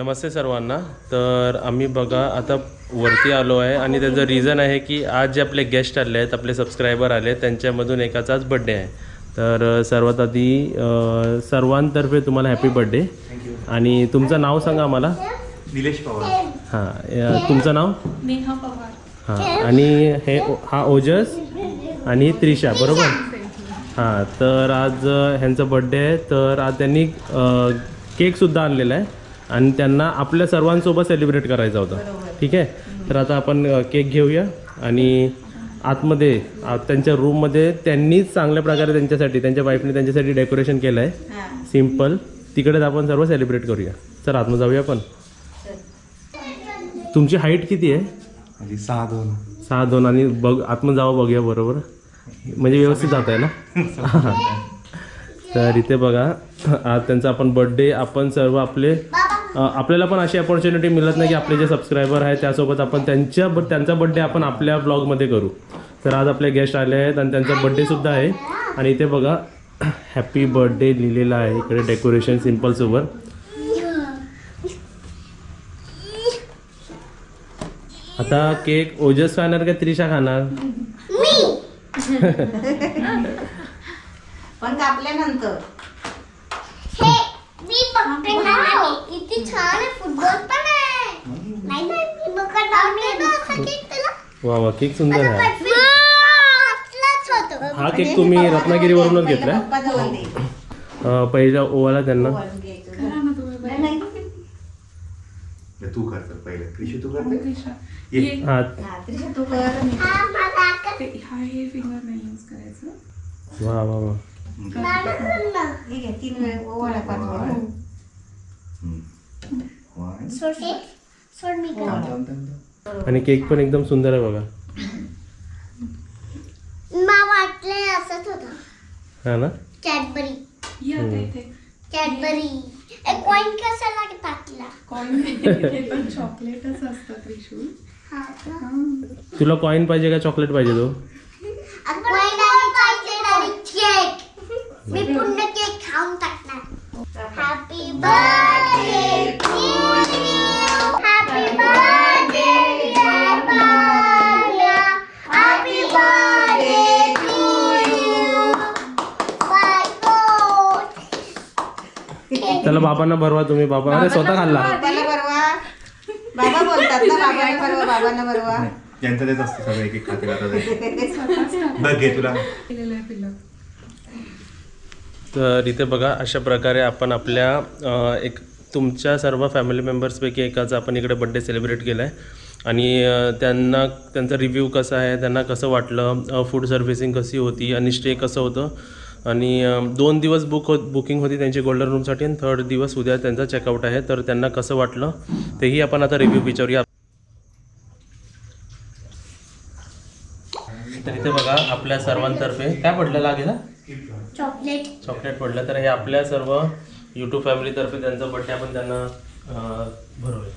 नमस्ते सर्वांना। तर आम्ही बघा आता वरती आलो आहे आणि त्याचं रिझन आहे की आज जे आपले गेस्ट आले आहेत, आपले सबस्क्रायबर आले, त्यांच्यामधून एकाचाच बड्डे आहे। तर सर्वात आधी सर्वांतर्फे तुम्हाला हॅपी बर्थडे। आणि तुमचं नाव सांगा आम्हाला। निलेश पवार। हां, तुमचं नाव? नेहा पवार। हां, आणि हा ओजस आणि त्रिशा, बरोबर? हां, तर आज ह्यांचा बड्डे आहे। तर आज त्यांनी केकसुद्धा आणलेला आहे आणि त्यांना आपल्या सर्वांसोबत सेलिब्रेट करायचा होता। ठीक आहे, तर आता आपण केक घेऊया आणि आतमध्ये त्यांच्या रूममध्ये त्यांनीच चांगल्या प्रकारे त्यांच्यासाठी, त्यांच्या वाईफने त्यांच्यासाठी डेकोरेशन केलं आहे सिम्पल। तिकडेच आपण सर्व सेलिब्रेट करूया। चल आतमध्ये जाऊया आपण। तुमची हाईट किती आहे? 6'2". 6'2" आणि बघ आतमध्ये जावं बघूया, बरोबर म्हणजे व्यवस्थित जात आहे ना? तर इथे बघा आज त्यांचा आपण बर्थडे, आपण सर्व आपल्याला पण अशी अपॉर्च्युनिटी मिळत नाही की आपले जे सबस्क्रायबर आहेत त्यासोबत आपण त्यांचा बर्थडे आपण आपल्या ब्लॉगमध्ये करू। तर आज आपले गेस्ट आले आहेत आणि त्यांचा बर्थडेसुद्धा आहे आणि इथे बघा हॅपी बर्थडे लिहिलेलं आहे इकडे डेकोरेशन सिम्पल सोबत। आता केक ओजस खाणार का त्रिशा खाणार? पण कापल्यानंतर मी बघते ना किती छान आहे, फुटबॉल पण आहे। नाही मी बघत आहे। वा वा, केक सुंदर आहे। हा केक तुम्ही पप्पा रत्नागिरीवरूनच घेतलाय? पप्पा जवळ दे। पहिला ओवाला त्यांना। तू कर पहिले, कृषी तू करते। हा, त्रिशा तू कर। हे फिंगर नाही यूज करायचं। वा वा वा, हे घे, 3 वेळा ओवाळा, 5 वेळा। सोड मी कर। आणि केक पण एकदम सुंदर आहे बघा। मला वाटलं असंच होतं। हा ना, कॅडबरी या इथे कॅडबरी एक कॉइन कशाला टाकला? कॉइन हे पण चॉकलेटच असतं त्रिशूल। तुला कॉइन पाहिजे का चॉकलेट पाहिजे? तो कॉइन आणि चॉकलेट आणि केक। मी पूर्ण केक खाऊन टाकणार। Happy birthday to you, happy birthday dear बाया, happy birthday to you by God. चला बाबांना भरवा तुम्ही। बाबा अरे स्वतः खाल्ला। बाबाला बरवा, बाबा बोलतात ना, बाबाला बरवा, बाबांना बरवा। त्यांचं तेच असतं, सगळं एक एक खाते जातात। बघ घे तुला। तर इथे बघा अशा प्रकारे आपण आपल्या एक तुमच्या सर्व फॅमिली मेंबर्सपैकी एकाचा आपण इकडे बड्डे सेलिब्रेट केला आहे आणि त्यांचा रिव्ह्यू कसा आहे, त्यांना कसं वाटलं, फूड सर्व्हिसिंग कशी होती आणि स्टे कसं होतं। आणि 2 दिवस बुकिंग होती त्यांची गोल्डन रूमसाठी आणि 3rd दिवस उद्या त्यांचा चेकआउट आहे। तर त्यांना कसं वाटलं तेही आपण आता रिव्ह्यू विचारूया। तर इथे बघा आपल्या सर्वांतर्फे काय पडलं लागेल? चॉकलेट पडलं। तर हे आपल्या सर्व यूट्यूब फॅमिलीतर्फे त्यांचा बड्डे आपण त्यांना भरवूया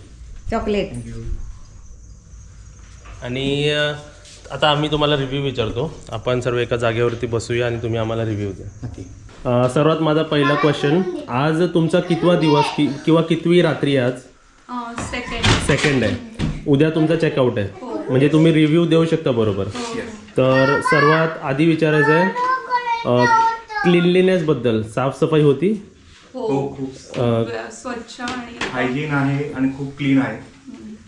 चॉकलेट। आणि आता आम्ही तुम्हाला रिव्ह्यू विचारतो। आपण सर्व एका जागेवरती बसूया आणि तुम्ही आम्हाला रिव्ह्यू द्या। सर्वात माझा पहिला क्वेश्चन, आज तुमचा कितवा दिवस किंवा कितवी रात्री? आज सेकंड आहे। उद्या तुमचा चेकआउट आहे, म्हणजे तुम्ही रिव्ह्यू देऊ शकता, बरोबर? तर सर्वात आधी विचारायचं आहे क्लीनलीनेस बद्दल, साफसफाई होती? हो, खूप स्वच्छ आणि हायजीन आहे आणि खूप क्लीन आहे।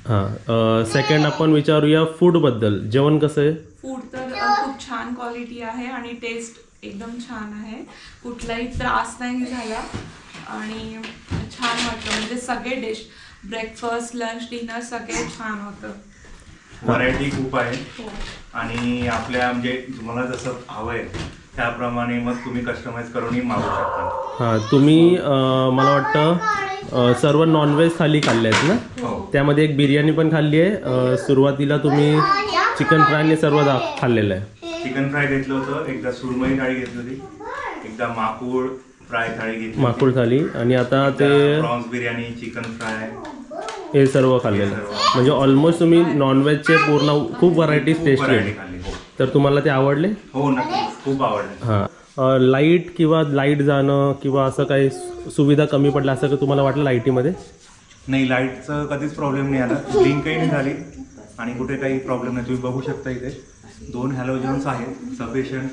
हां, सेकंड आपण विचारूया फूड बद्दल, जेवण कसं आहे? फूड तर खूप छान क्वालिटी आहे आणि टेस्ट एकदम छान आहे, कुठलाही त्रास नाही झाला आणि छान वाटलं। म्हणजे सगळे डिश, ब्रेकफास्ट, लंच, डिनर सगळे छान होतं। व्हरायटी खूप आहे आणि आपल्या म्हणजे तुम्हाला जसं हवं आहे त्याप्रमाणे मग तुम्ही कस्टमाइज करूनही मागू शकता। हां, तुम्ही मला वाटतं सर्व नॉनव्हेज थाली खाल्ले आहेत ना? त्यामध्ये एक बिर्याणी पण खाल्ली आहे। सुरुवातीला तुम्ही चिकन फ्राय सर्व खाल्लेलं आहे। चिकन फ्राय घेतलं होतं, एकदा सुरमई थाळी घेतली होती, एकदा माकुड फ्राय थाळी घेतली, माकुड थाली, आणि आता ते प्रॉन्स बिर्याणी, चिकन फ्राय हे सर्व खाल्लेलं आहे। म्हणजे ऑलमोस्ट तुम्ही नॉनव्हेजचे पूर्ण खूप व्हरायटीज टेस्ट केली। तर तुम्हाला ते आवडले? हो नक्की, खूप आवडले। हां, लाईट जाणं किंवा असं काही सुविधा कमी पडल्या असं का तुम्हाला वाटलं लाईटीमध्ये? नाही, लाईटचं कधीच प्रॉब्लेम नाही आला, ब्लिंकही नाही झाली आणि कुठे काही प्रॉब्लेम नाही. तुम्ही बघू शकता इथे 2 हॅलोजन्स आहेत सफिशियंट.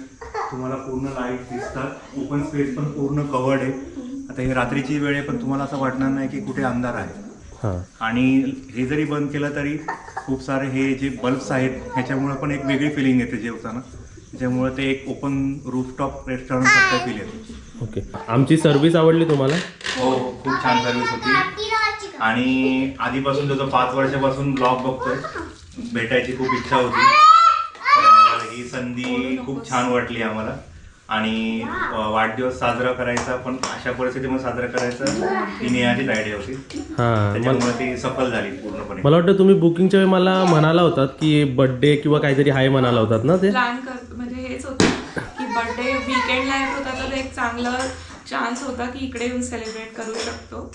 तुम्हाला पूर्ण लाईट दिसतात. ओपन स्पेस पण पूर्ण कवर्ड आहे. आता हे रात्रीची वेळ आहे पण तुम्हाला असं वाटणार नाही की कुठे अंधार आहे. आणि हे जरी बंद केलं तरी खूप सारे हे जे बल्ब्स आहेत ह्याच्यामुळे पण एक वेगळी फिलिंग येते जेवताना. त्याच्यामुळे ते एक ओपन रूफटॉप रेस्टॉरंट सारखं फील येतं. ओके. आमची सर्व्हिस आवडली तुम्हाला? हो, खूप छान सर्व्हिस होती. आणि आधीपासून जो 5 वर्षापासून ब्लॉग बघतोय, भेटायची खूप इच्छा होती. ही संधी खूप छान वाटली आम्हाला. आणि वाढदिवस साजरा करायचा पण अशा परिस्थितीमध्ये साजरा करायचा ही नेहाचीच आयडिया होती. त्याच्यामुळे ती सफल झाली पूर्णपणे. मला वाटतं तुम्ही बुकिंगच्या वेळी मला म्हणाला होतात की बर्थडे किंवा काहीतरी हाय म्हणाला होतात ना. ते प्लॅन म्हणजे हेच होतं की बर्थडे वीकेंडला येत होता तर एक चांगलं चान्स होता की इकडे येऊन सेलिब्रेट करू शकतो.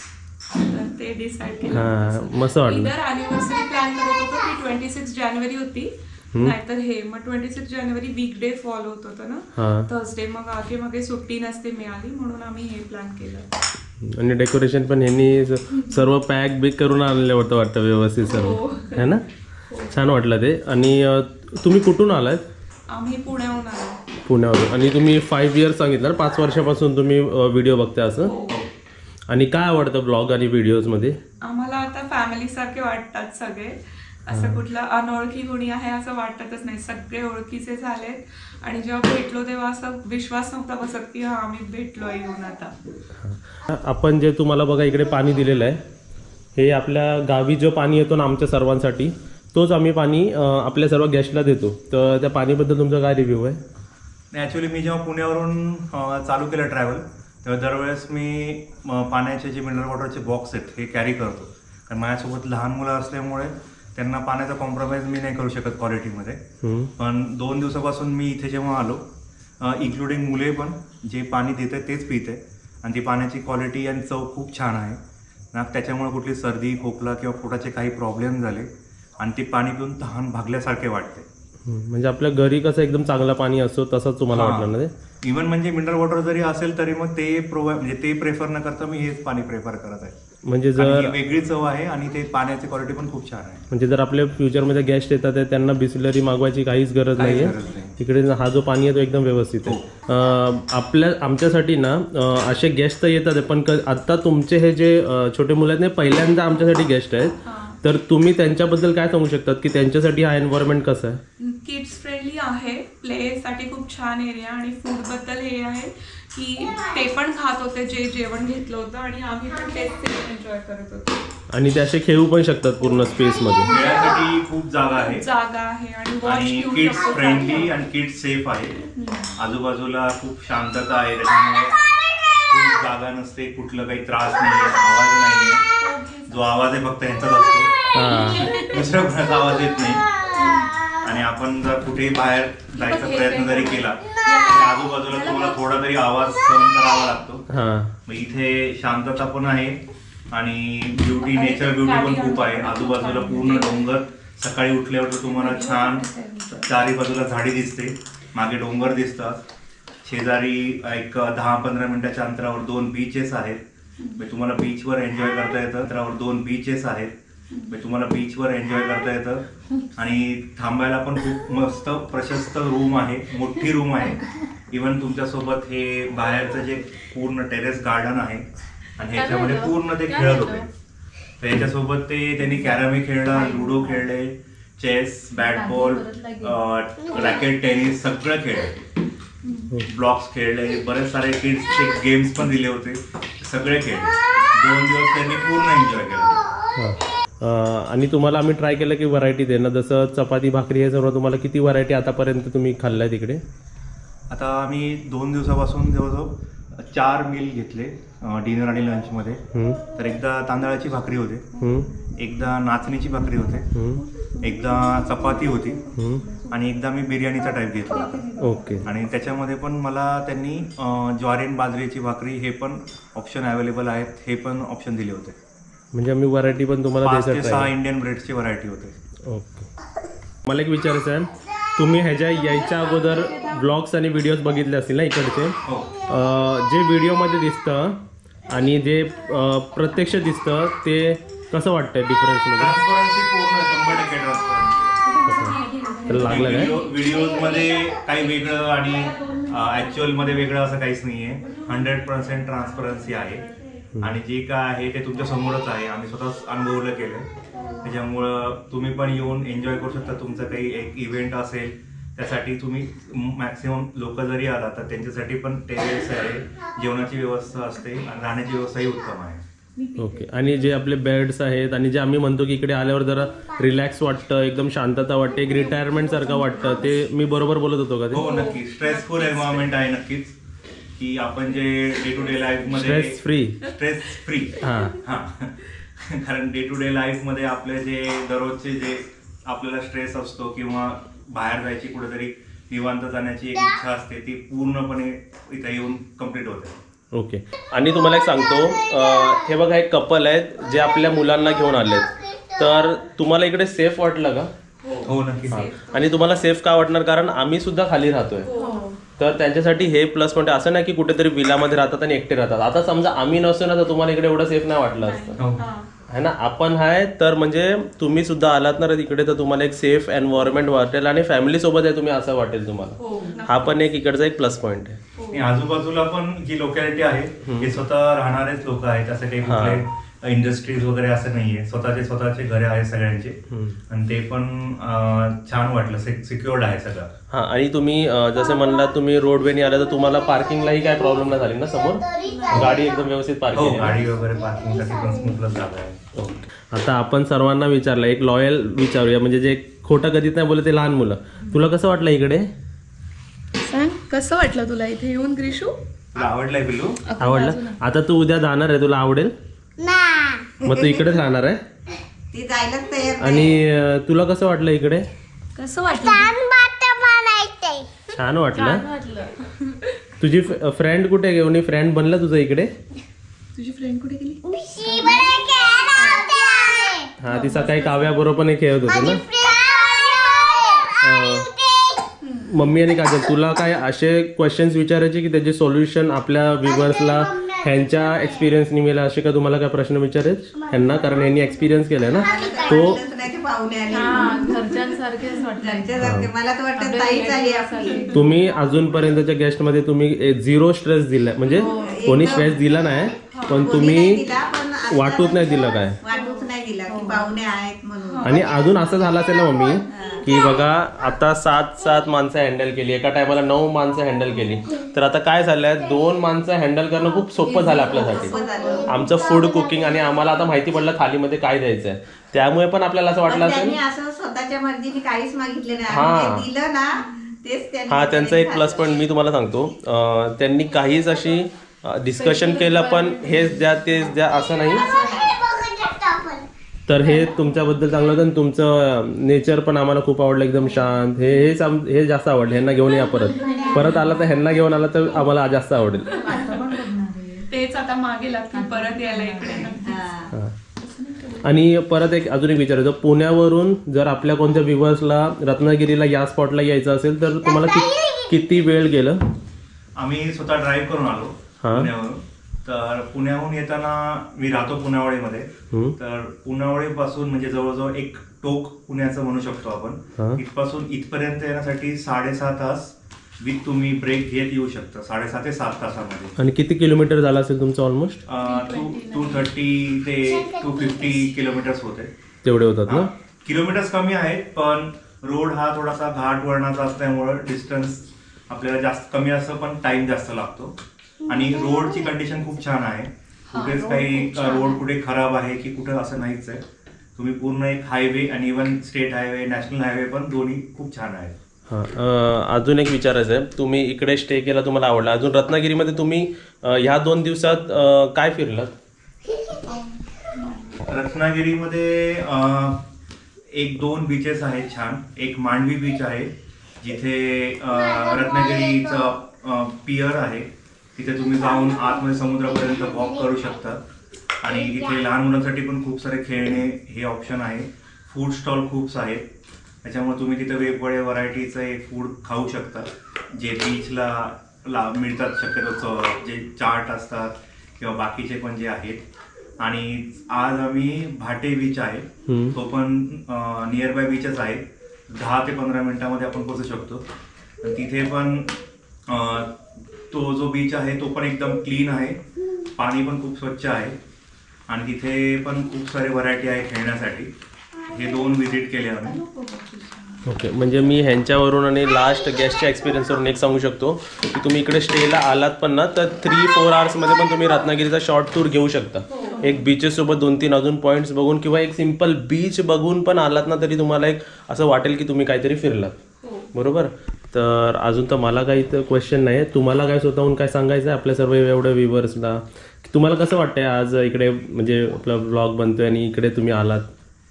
तर ते डिसाईड केलं. मस्त वाटलं. इधर अॅनिव्हर्सरी प्लॅन करत होतो की 26 जानेवारी होती, नाहीतर हे मग 26 जानेवारी वीकडे फॉल होत होतं ना, थर्सडे. मग मागे सुट्टी नसते मिळाली म्हणून आम्ही हे प्लॅन केलं. आणि डेकोरेशन पण ह्यांनी सर्व पॅक बिक करून आणले होतं वाटतं व्यवस्थित सर्व, है ना? छान वाटलं ते. आणि तुम्ही कुठून आलात? आम्ही पुण्याहून आलो. पुण्यावरून. आणि तुम्ही 5 इयर्स सांगितलं, 5 वर्षापासून तुम्ही व्हिडिओ बघता असं. आणि काय आवडतं ब्लॉग आणि व्हिडिओजमध्ये? आम्हाला आता फॅमिली सारखे वाटतात सगळे. असं कुठलं अनोळखी कोणी आहे असं वाटतच नाही. सगळे ओळखीचे झालेत. आणि जेव्हा भेटलो तेव्हा असं विश्वास नव्हता बसत की हा आम्ही भेटलोय येऊन आता. आपण जे तुम्हाला बघा इकडे पाणी दिलेलं आहे, हे आपल्या गावी जो पाणी येतो ना आमच्या सर्वांसाठी, तोच आम्ही पाणी आपल्या सर्व गेस्टला देतो. तर त्या पाणीबद्दल तुमचा काय रिव्ह्यू आहे? ॲक्च्युली मी जेव्हा पुण्यावरून चालू केलं ट्रॅव्हल तेव्हा दरवेळेस मी पाण्याचे जे मिनरल वॉटरचे बॉक्स आहेत हे कॅरी करतो. कारण माझ्यासोबत लहान मुलं असल्यामुळे त्यांना पाण्याचा कॉम्प्रोमाइज मी नाही करू शकत क्वालिटीमध्ये. पण 2 दिवसापासून मी इथे जेव्हा आलो, इन्क्लुडिंग मुले पण जे पाणी देत आहे तेच पित आहे. आणि ती पाण्याची क्वालिटी आणि चव खूप छान आहे ना. त्याच्यामुळे कुठली सर्दी, खोकला किंवा पोटाचे काही प्रॉब्लेम झाले आणि ते पाणी पिऊन तहान भागल्यासारखे वाटते. म्हणजे आपल्या घरी कसं एकदम चांगलं पाणी असतो तसंच तुम्हाला वाटलं ना ते? इव्हन म्हणजे मिनरल वॉटर जरी असेल तरी मग ते म्हणजे ते प्रेफर न करता मी हेच पाणी प्रेफर करत आहे. म्हणजे जर वेगळी चव आहे आणि ते पाण्याची क्वालिटी पण खूप छान आहे. म्हणजे जर आपल्या फ्युचरमध्ये गेस्ट येतात त्यांना बिस्लरी मागवायची काहीच गरज नाही आहे. तिकडे हा जो पाणी आहे तो एकदम व्यवस्थित आहे. आमच्यासाठी ना असे गेस्ट तर येतात पण आता तुमचे हे जे छोटे मुलं आहेत ना पहिल्यांदा आमच्यासाठी गेस्ट आहेत. तर तुम्ही त्यांच्याबद्दल काय सांगू शकतात की त्यांच्यासाठी हा एन्व्हायरमेंट कसं आहे? किड्स फ्रेंडली आहे. प्लेसाठी खूप छान एरिया. आणि फूडबद्दल हे आहे की ते पण खात होते जे जेवण घेतलं होतं आणि आम्ही पण तेच एन्जॉय करत होतो. आणि ते असे खेळू पण शकतात पूर्ण स्पेसमध्ये. खेळण्यासाठी खूप जागा आहे आणि किड्स फ्रेंडली आणि किड्स सेफ आहे. आजूबाजूला खूप शांतता आहे. त्याच्यामुळे खूप जागा नसते, कुठलं काही त्रास नाही, आवाज नाहीये. जो आवाज आहे फक्त यांचाच असतो, दुसऱ्या कोणाचा आवाज येत नाही. आणि आपण जर कुठेही बाहेर जायचा प्रयत्न जरी केला तर आजूबाजूला तुम्हाला थोडा तरी आवाज सहन करावा लागतो. मग इथे शांतता पण आहे आणि ब्युटी, नेचर ब्युटी पण खूप आहे. आजूबाजूला पूर्ण डोंगर. सकाळी उठल्यावर तुम्हाला छान चारी बाजूला झाडी दिसते, मागे डोंगर दिसतात. शेजारी एक 10-15 मिनिटाच्या अंतरावर 2 बीचेस आहेत. तुम्हाला बीचवर एन्जॉय करता येतं. अंतरावर 2 बीचेस आहेत. तुम्हाला बीचवर एन्जॉय करता येतं. आणि थांबायला पण खूप मस्त प्रशस्त रूम आहे, मोठी रूम आहे. इव्हन तुमच्यासोबत हे बाहेरचं जे पूर्ण टेरेस गार्डन आहे आणि ह्याच्यामध्ये पूर्ण ते खेळत होते. तर ह्याच्यासोबत त्यांनी कॅरमी खेळला, लुडो खेळले, chess, bat ball, racket tennis सगळं खेळले. ब्लॉक्स खेळले, बरेच सारे किड्सचे गेम्स पण दिले होते, सगळे खेळले. 2 दिवस त्यांनी पूर्ण एन्जॉय केलं. आणि तुम्हाला आम्ही ट्राय केलं की व्हरायटी देणं, जसं चपाती भाकरी हे सर्व तुम्हाला किती व्हरायटी आतापर्यंत तुम्ही खाल्लाय तिकडे? आता आम्ही 2 दिवसापासून जवळजवळ 4 मील घेतले डिनर आणि लंचमध्ये. तर एकदा तांदळाची भाकरी होते, एकदा नाचणीची भाकरी होते, एकदा चपाती होती आणि एकदा मी बिर्याणीचा टाईप घेतला. ओके. आणि त्याच्यामध्ये पण मला त्यांनी ज्वारी आणि बाजरीची भाकरी हे पण ऑप्शन अवेलेबल आहेत, हे पण ऑप्शन दिले होते. म्हणजे आम्ही व्हरायटी पण तुम्हाला 5 ते 6 इंडियन ब्रेडची व्हरायटी होते. ओके. मला एक विचारायचं आहे, तुम्ही यायच्या अगोदर ब्लॉग्स आणि व्हिडिओज बघितले असतील ना इकडचे? जे व्हिडिओमध्ये दिसतं आणि जे प्रत्यक्ष दिसतं ते कसं वाटतंय डिफरन्स मध्ये? ट्रान्सपरन्सी पूर्ण 100% ट्रान्सपरन्सी. तर लागलं काय? व्हिडिओज मध्ये काही वेगळं आणि ऍक्च्युअल मध्ये वेगळं असं काहीच नाहीये. 100% ट्रान्सपरन्सी आहे आणि जे काय आहे ते तुमच्या समोरच आहे. आम्ही स्वतः अनुभवलं केलं, त्याच्यामुळं तुम्ही पण येऊन एन्जॉय करू शकता. तुमचं काही एक इव्हेंट असेल त्यासाठी तुम्ही मॅक्सिमम लोक जरी आला तर त्यांच्यासाठी पण टेरेस आहे, जेवणाची व्यवस्था असते आणि राहण्याची व्यवस्थाही उत्तम आहे. ओके. आणि जे आपले बेड्स आहेत आणि जे आम्ही म्हणतो की इकडे आल्यावर जरा रिलॅक्स वाटतं, एकदम शांतता वाटते, एक रिटायरमेंट सारखं वाटतं, ते मी बरोबर बोलत होतो का? हो नक्की. स्ट्रेसफुल एन्व्हायरमेंट आहे नक्कीच, की आपण जे डे टू डे लाईफ मध्ये स्ट्रेस फ्री हा कारण डे टू डे लाईफ मध्ये आपले जे दररोजचे जे आपल्याला स्ट्रेस असतो किंवा बाहेर जायची कुठेतरी निवांत जाण्याची एक इच्छा असते, ती पूर्णपणे इथे येऊन कम्प्लीट होते. ओके. आणि तुम्हाला एक सांगतो, हे बघा एक कपल आहेत जे आपल्या मुलांना घेऊन आलेत, तर तुम्हाला इकडे सेफ वाटलं का? हो नक्की. आणि तुम्हाला सेफ का वाटणार? कारण आम्ही सुद्धा खाली राहतोय, तर त्यांच्यासाठी हे प्लस पॉईंट. असं नाही की कुठेतरी विलामध्ये राहतात आणि एकटे राहतात. आता समजा आम्ही नसतो ना तर तुम्हाला इकडे एवढं सेफ नाही वाटलं असतं है ना. आपण आहे तर म्हणजे तुम्ही सुद्धा आलात ना इकडे तर तुम्हाला एक सेफ एन्व्हायरमेंट वाटेल आणि फॅमिली सोबत आहे तुम्ही असं वाटेल तुम्हाला. हा पण एक इकडचा एक प्लस पॉईंट आहे. आजूबाजूला पण जी लोकॅलिटी आहे हे स्वतः राहणारेच लोक आहेत, असं काही कुठले इंडस्ट्रीज वगैरे असं नाहीये. स्वतःचे घरे आहेत सगळ्यांचे आणि ते पण छान वाटलं, सिक्युअर्ड आहे सगळं. हा. आणि तुम्ही जसे म्हणलात तुम्ही रोडवेने आला तर तुम्हाला पार्किंगलाही काय प्रॉब्लेम नाही झाली ना? समोर गाडी एकदम व्यवस्थित पार्किंग, गाडी वगैरे पार्किंगसाठी पण स्मूथच जागा आहे. आता आपण सर्वांना विचारलं, एक लॉयल विचारूया, म्हणजे जे खोटं कधीच नाही बोलत ते लहान मुलं. तुला कसं वाटलं इकडे? सांग कसं वाटलं तुला इथे येऊन ग्रीशू? तुला आवडलंय पिल्लू? आवडलं. आता तू उद्या जाणार आहे, तुला आवडेल? मग तू इकडेच राहणार आहे? ती जायलाच तयार. आणि तुला कसं वाटलं इकडे? कसं वाटलं? छान वाटलं. तुझी फ्रेंड कुठे घेऊन? फ्रेंड बनलं तुझं इकडे? तुझी फ्रेंड कुठे गेली? हा, ती सकाळी काव्याबरोबर पण खेळत होती ना. मम्मी आणि काजल, तुला काय असे क्वेश्चन्स विचारायचे की त्याचे सोल्युशन आपल्या व्ह्युअर्सला ह्यांच्या एक्सपिरियन्सनी मिळेल असे का तुम्हाला काय प्रश्न विचारायचे ह्यांना? कारण यांनी एक्सपिरियन्स केलाय ना. तो पाहुणे आले घरच्यांसारखेच घरच्यासारखे. मला तर वाटतं ताईच आली आपली. तुम्ही अजूनपर्यंतच्या गेस्ट मध्ये तुम्ही 0 स्ट्रेस दिलाय, म्हणजे कोणी स्ट्रेस दिला नाही, पण तुम्ही वाटूच नाही दिलं काय? वाटूच नाही दिला की पाहुणे आहेत म्हणून. आणि अजून असं झालं असेल ना मम्मी की बघा आता 7 माणसं हँडल केली, एका टायमाला 9 माणसं हँडल केली, तर आता काय झालंय 2 माणसं हँडल करणं खूप सोपं झालं आपल्यासाठी. आमचं फूड कुकिंग आणि आम्हाला आता माहिती पडलं थालीमध्ये काय द्यायचंय, त्यामुळे पण आपल्याला असं वाटलं असेल. असं स्वतःच्या मर्जीने काहीच मागितले नाही, दिलं ना तेच. हा, त्यांचा एक प्लस पॉईंट मी तुम्हाला सांगतो. त्यांनी काहीच अशी डिस्कशन केलं पण हेच द्या तेच द्या असं नाही. तर हे तुमच्याबद्दल चांगलं होतं आणि तुमचं नेचर पण आम्हाला खूप आवडलं, एकदम शांत. हे जास्त आवडलं. ह्यांना घेऊन या परत आला तर ह्यांना घेऊन आला तर आम्हाला जास्त आवडेल. तेच आता मागे लागतील परत यायला इकडे. आणि परत अजून एक विचारायचं, पुण्यावरून जर आपल्या कोणत्या व्ह्युअर्सला रत्नागिरीला या स्पॉटला यायचं असेल तर तुम्हाला किती वेळ गेलं? आम्ही स्वतः ड्राईव्ह करून आलो पुण्यावरून. तर पुण्याहून येताना मी राहतो पुनावळीमध्ये, तर पुनावळीपासून म्हणजे जवळजवळ एक टोक पुण्याचं म्हणू शकतो आपण. इथपासून इथपर्यंत येण्यासाठी 6.5 तास विथ तुम्ही ब्रेक घेत येऊ शकता, 6.5 ते 7 तासामध्ये. आणि किती किलोमीटर झाला असेल तुमचं? ऑलमोस्ट 230 ते 250 किलोमीटर्स होते. तेवढे होतात ना? किलोमीटर्स कमी आहेत पण रोड हा थोडासा घाट वळणाचा असल्यामुळे डिस्टन्स आपल्याला जास्त कमी असतं पण टाइम जास्त लागतो. आणि रोडची कंडिशन खूप छान आहे, कुठेच काही रोड कुठे खराब आहे की कुठे असं नाहीच आहे. तुम्ही पूर्ण एक हायवे आणि even state highway, national highway पण दोन्ही खूप छान आहेत. अजून एक विचारायचं आहे, तुम्ही इकडे स्टे केला तुम्हाला आवडला, अजून रत्नागिरीमध्ये तुम्ही ह्या 2 दिवसात काय फिरलात? रत्नागिरीमध्ये 1-2 बीचेस आहेत छान. एक मांडवी बीच आहे जिथे रत्नागिरीचं पियर आहे, तिथे तुम्ही जाऊन आतमध्ये समुद्रापर्यंत वॉक करू शकता. आणि तिथे लहान मुलांसाठी पण खूप सारे खेळणे हे ऑप्शन आहे. फूड स्टॉल खूप आहेत, त्याच्यामुळे तुम्ही तिथे वेगवेगळ्या व्हरायटीचे फूड खाऊ शकता जे बीचला मिळतात शक्यतो, जे चाट असतात किंवा बाकीचे पण जे आहेत. आणि आज आम्ही भाटे बीच आहे तो पण नियर बाय बीचच आहे, 10 ते 15 मिनिटांमध्ये आपण पोहोचू शकतो. तिथे पण तो जो बीच आहे तो पण एकदम क्लीन आहे, पाणी पण खूप स्वच्छ आहे आणि तिथे पण खूप सारे व्हरायटी आहे खेळण्यासाठी. हे 2 व्हिजिट केले आम्ही. ओके, म्हणजे मी ह्यांच्यावरून आणि लास्ट गेस्टच्या एक्सपिरियन्सवरून एक सांगू शकतो की तुम्ही इकडे स्टेला आलात पण ना तर 3-4 आवर्समध्ये पण तुम्ही रत्नागिरीचा शॉर्ट टूर घेऊ शकता. एक बीचेससोबत 2-3 अजून पॉईंट्स बघून किंवा एक सिम्पल बीच बघून पण आलात ना तरी तुम्हाला एक असं वाटेल की तुम्ही काहीतरी फिरलात. बरोबर. तर अजून तर मला काही क्वेश्चन नाही. तुम्हाला काय स्वतःहून काय सांगायचं आहे आपल्या सर्व एवढ्या व्ह्युअर्सला? तुम्हाला कसं वाटतंय आज इकडे म्हणजे आपला व्लॉग बनतोय आणि इकडे तुम्ही आलात?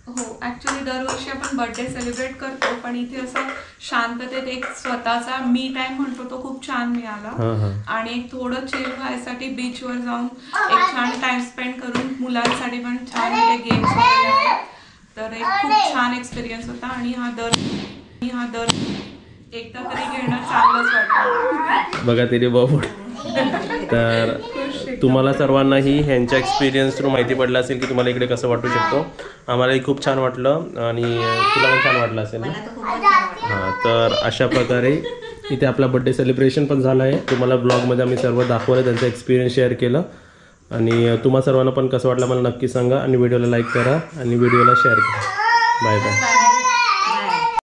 हो, ॲक्च्युली दरवर्षी आपण बर्थडे सेलिब्रेट करतो, पण इथे असं शांततेत एक स्वतःचा मी टाइम म्हणतो तो खूप छान मिळाला. आणि एक थोडं चिल व्हायसाठी बीचवर जाऊन एक छान टाइम स्पेंड करून मुलांसाठी पण छान गेम्स वगैरे आहेत. तर एक खूप छान एक्सपिरियन्स होता आणि हा दर एकदा तरी घेणं चांगलंच वाटतं. बघा तरी बाबू. तर तुम्हाला सर्वांनाही ह्यांच्या एक्सपिरियन्स थ्रू माहिती पडलं असेल की तुम्हाला इकडे कसं वाटू शकतो. आम्हालाही खूप छान वाटलं आणि तुला पण छान वाटलं असेल ना? हां, तर अशा प्रकारे इथे आपला बड्डे सेलिब्रेशन पण झालं आहे. तुम्हाला ब्लॉगमध्ये आम्ही सर्व दाखवलं, त्यांचं एक्सपिरियन्स शेअर केलं आणि तुम्हा सर्वांना पण कसं वाटलं मला नक्की सांगा आणि व्हिडिओला लाईक करा आणि व्हिडिओला शेअर करा. Bye bye.